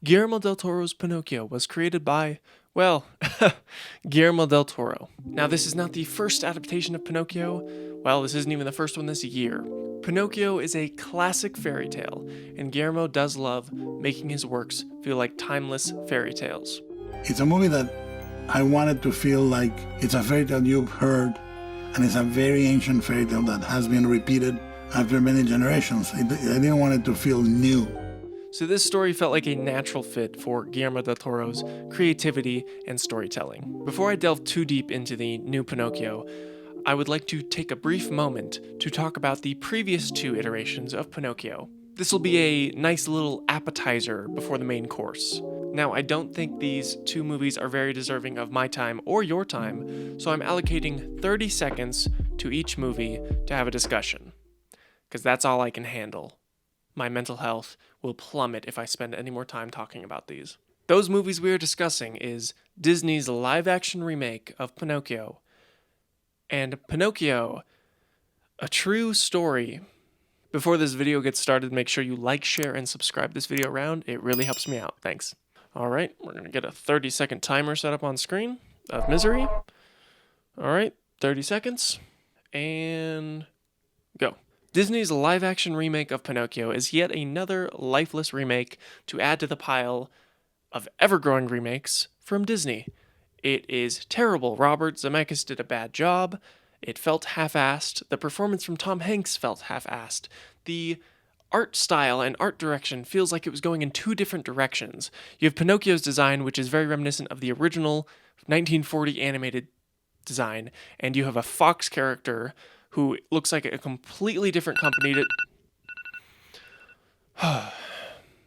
Guillermo del Toro's Pinocchio was created by, well, Guillermo del Toro. Now, this is not the first adaptation of Pinocchio. Well, this isn't even the first one this year. Pinocchio is a classic fairy tale, and Guillermo does love making his works feel like timeless fairy tales. It's a movie that I wanted to feel like it's a fairy tale you've heard, and it's a very ancient fairy tale that has been repeated after many generations. I didn't want it to feel new. So this story felt like a natural fit for Guillermo del Toro's creativity and storytelling. Before I delve too deep into the new Pinocchio, I would like to take a brief moment to talk about the previous two iterations of Pinocchio. This will be a nice little appetizer before the main course. Now, I don't think these two movies are very deserving of my time or your time, so I'm allocating 30 seconds to each movie to have a discussion, because that's all I can handle. My mental health will plummet if I spend any more time talking about these. Those movies we are discussing is Disney's live-action remake of Pinocchio and Pinocchio, A True Story. Before this video gets started, make sure you like, share, and subscribe this video around. It really helps me out. Thanks. Alright, we're going to get a 30-second timer set up on screen of misery. Alright, 30 seconds. And go. Disney's live-action remake of Pinocchio is yet another lifeless remake to add to the pile of ever-growing remakes from Disney. It is terrible. Robert Zemeckis did a bad job. It felt half-assed. The performance from Tom Hanks felt half-assed. The art style and art direction feels like it was going in two different directions. You have Pinocchio's design, which is very reminiscent of the original 1940 animated design, and you have a fox character who looks like a completely different company to...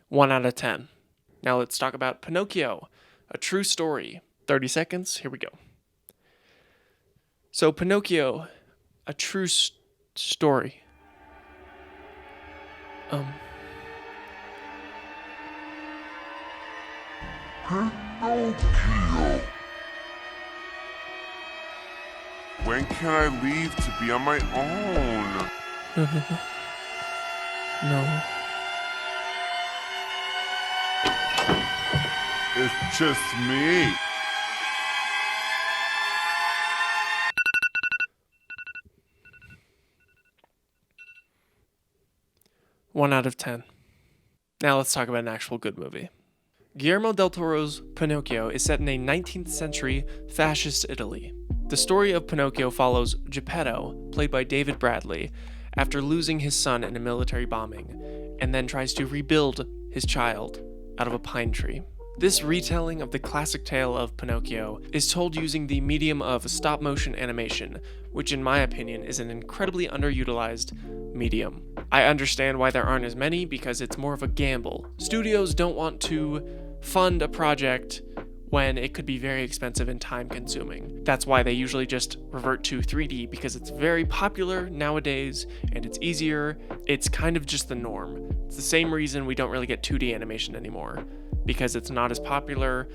1 out of 10. Now let's talk about Pinocchio, A True Story. 30 seconds, here we go. So Pinocchio, A True Story. Pinocchio. When can I leave to be on my own? No. It's just me. One out of 10. Now let's talk about an actual good movie. Guillermo del Toro's Pinocchio is set in a 19th century fascist Italy. The story of Pinocchio follows Geppetto, played by David Bradley, after losing his son in a military bombing, and then tries to rebuild his child out of a pine tree. This retelling of the classic tale of Pinocchio is told using the medium of stop-motion animation, which in my opinion is an incredibly underutilized medium. I understand why there aren't as many because it's more of a gamble. Studios don't want to fund a project when it could be very expensive and time-consuming. That's why they usually just revert to 3D because it's very popular nowadays and it's easier. It's kind of just the norm. It's the same reason we don't really get 2D animation anymore, because it's not as popular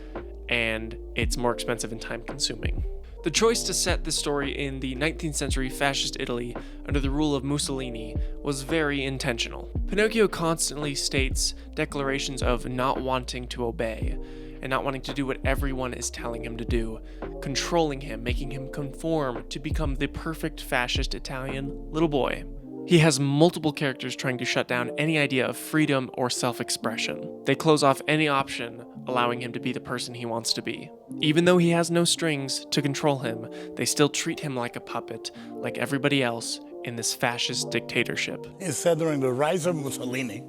and it's more expensive and time-consuming. The choice to set this story in the 19th century fascist Italy under the rule of Mussolini was very intentional. Pinocchio constantly states declarations of not wanting to obey, and not wanting to do what everyone is telling him to do, controlling him, making him conform to become the perfect fascist Italian little boy. He has multiple characters trying to shut down any idea of freedom or self-expression. They close off any option, allowing him to be the person he wants to be. Even though he has no strings to control him, they still treat him like a puppet, like everybody else in this fascist dictatorship. It's set during the rise of Mussolini,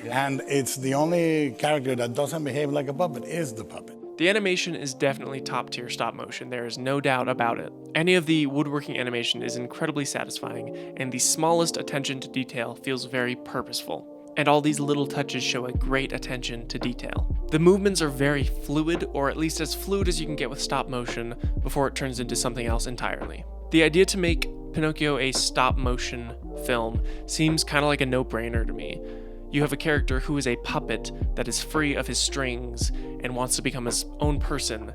and it's the only character that doesn't behave like a puppet is the puppet. The animation is definitely top-tier stop motion, there is no doubt about it. Any of the woodworking animation is incredibly satisfying, and the smallest attention to detail feels very purposeful. And all these little touches show a great attention to detail. The movements are very fluid, or at least as fluid as you can get with stop motion before it turns into something else entirely. The idea to make Pinocchio a stop motion film seems kind of like a no-brainer to me. You have a character who is a puppet that is free of his strings and wants to become his own person,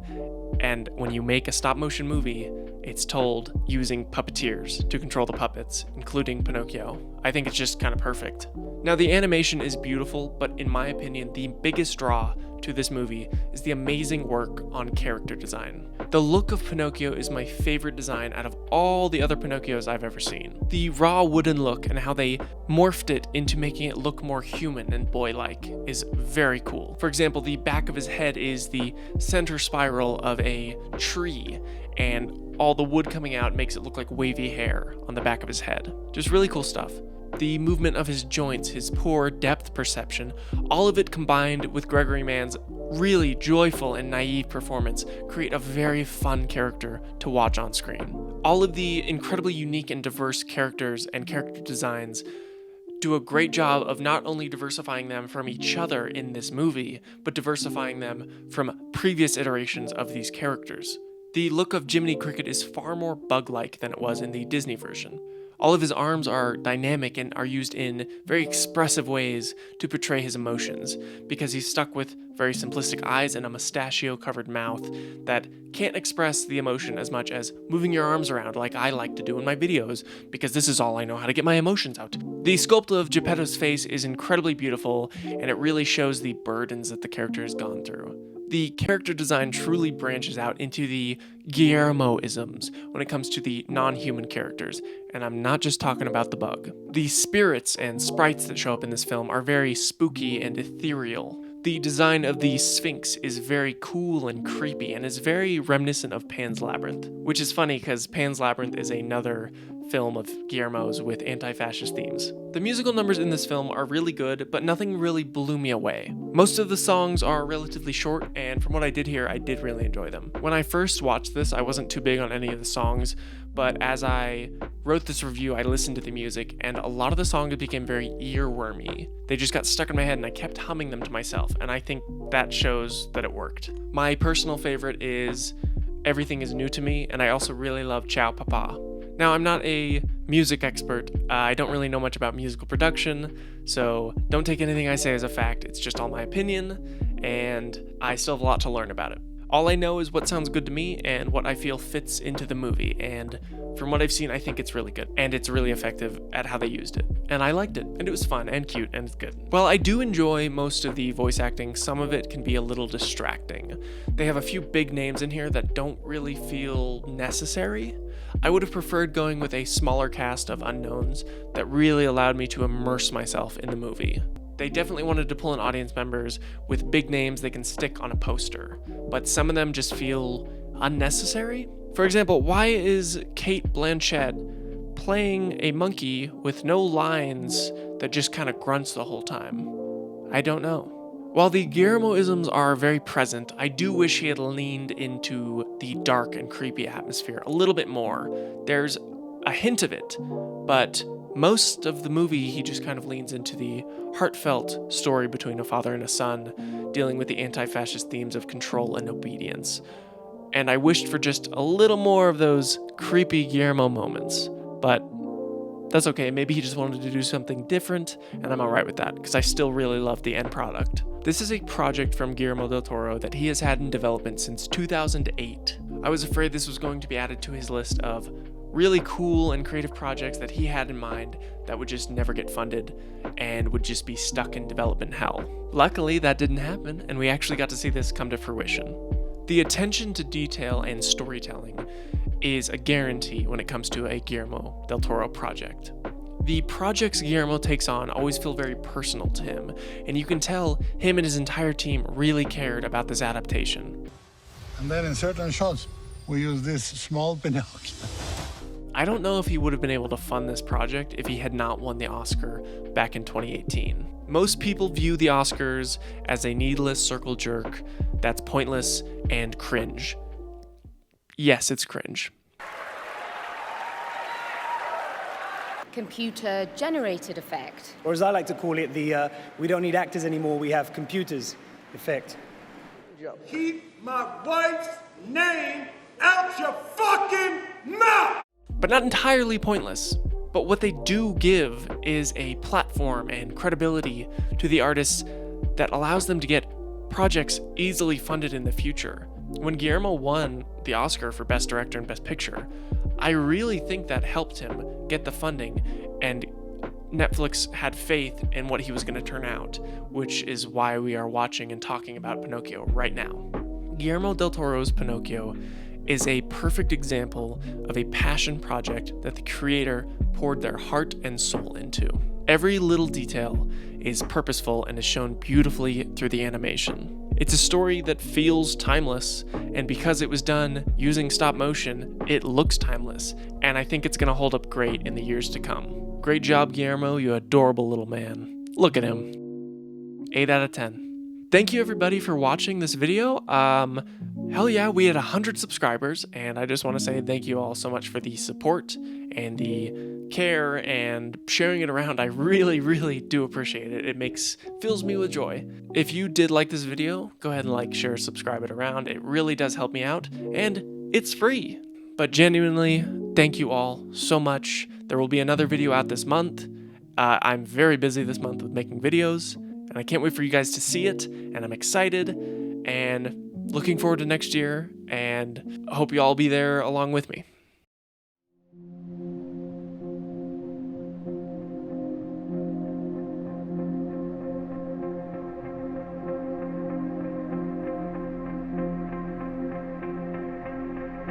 and when you make a stop motion movie, it's told using puppeteers to control the puppets, including Pinocchio. I think it's just kind of perfect. Now, the animation is beautiful, but in my opinion, the biggest draw to this movie is the amazing work on character design. The look of Pinocchio is my favorite design out of all the other Pinocchios I've ever seen. The raw wooden look and how they morphed it into making it look more human and boy-like is very cool. For example, the back of his head is the center spiral of a tree, and all the wood coming out makes it look like wavy hair on the back of his head. Just really cool stuff. The movement of his joints, his poor depth perception, all of it combined with Gregory Mann's really joyful and naive performance create a very fun character to watch on screen. All of the incredibly unique and diverse characters and character designs do a great job of not only diversifying them from each other in this movie, but diversifying them from previous iterations of these characters. The look of Jiminy Cricket is far more bug-like than it was in the Disney version. All of his arms are dynamic and are used in very expressive ways to portray his emotions, because he's stuck with very simplistic eyes and a mustachio-covered mouth that can't express the emotion as much as moving your arms around like I like to do in my videos, because this is all I know how to get my emotions out. The sculpt of Geppetto's face is incredibly beautiful, and it really shows the burdens that the character has gone through. The character design truly branches out into the Guillermo-isms when it comes to the non-human characters, and I'm not just talking about the bug. The spirits and sprites that show up in this film are very spooky and ethereal. The design of the Sphinx is very cool and creepy and is very reminiscent of Pan's Labyrinth, which is funny because Pan's Labyrinth is another film of Guillermo's with anti-fascist themes. The musical numbers in this film are really good, but nothing really blew me away. Most of the songs are relatively short, and from what I did hear, I did really enjoy them. When I first watched this, I wasn't too big on any of the songs, but as I wrote this review, I listened to the music, and a lot of the songs became very earwormy. They just got stuck in my head, and I kept humming them to myself, and I think that shows that it worked. My personal favorite is Everything Is New to Me, and I also really love Ciao Papa. Now, I'm not a music expert. I don't really know much about musical production, so don't take anything I say as a fact. It's just all my opinion, and I still have a lot to learn about it. All I know is what sounds good to me and what I feel fits into the movie, and from what I've seen, I think it's really good, and it's really effective at how they used it. And I liked it, and it was fun and cute, and it's good. While I do enjoy most of the voice acting, some of it can be a little distracting. They have a few big names in here that don't really feel necessary. I would have preferred going with a smaller cast of unknowns that really allowed me to immerse myself in the movie. They definitely wanted to pull in audience members with big names they can stick on a poster, but some of them just feel unnecessary. For example, why is Cate Blanchett playing a monkey with no lines that just kind of grunts the whole time? I don't know. While the Guillermo-isms are very present, I do wish he had leaned into the dark and creepy atmosphere a little bit more. There's a hint of it, but most of the movie he just kind of leans into the heartfelt story between a father and a son, dealing with the anti-fascist themes of control and obedience. And I wished for just a little more of those creepy Guillermo moments, but that's okay. Maybe he just wanted to do something different, and I'm alright with that, because I still really love the end product. This is a project from Guillermo Del Toro that he has had in development since 2008. I was afraid this was going to be added to his list of really cool and creative projects that he had in mind that would just never get funded and would just be stuck in development hell. Luckily, that didn't happen, and we actually got to see this come to fruition. The attention to detail and storytelling is a guarantee when it comes to a Guillermo Del Toro project. The projects Guillermo takes on always feel very personal to him, and you can tell him and his entire team really cared about this adaptation. And then in certain shots, we use this small Pinocchio. I don't know if he would have been able to fund this project if he had not won the Oscar back in 2018. Most people view the Oscars as a needless circle jerk that's pointless and cringe. Yes, it's cringe. Computer-generated effect. Or as I like to call it, the we don't need actors anymore, we have computers effect. Keep my wife's name out your fucking mouth! But not entirely pointless. But what they do give is a platform and credibility to the artists that allows them to get projects easily funded in the future. When Guillermo won the Oscar for Best Director and Best Picture, I really think that helped him get the funding, and Netflix had faith in what he was going to turn out, which is why we are watching and talking about Pinocchio right now. Guillermo Del Toro's Pinocchio is a perfect example of a passion project that the creator poured their heart and soul into. Every little detail is purposeful and is shown beautifully through the animation. It's a story that feels timeless, and because it was done using stop motion, it looks timeless, and I think it's going to hold up great in the years to come. Great job, Guillermo, you adorable little man. Look at him. 8 out of 10. Thank you everybody for watching this video. Hell yeah, we had 100 subscribers, and I just want to say thank you all so much for the support and the care and sharing it around. I really, really do appreciate it. It fills me with joy. If you did like this video, go ahead and like, share, subscribe it around. It really does help me out, and it's free. But genuinely, thank you all so much. There will be another video out this month. I'm very busy this month with making videos, and I can't wait for you guys to see it, and I'm excited, and looking forward to next year, and hope you all be there along with me.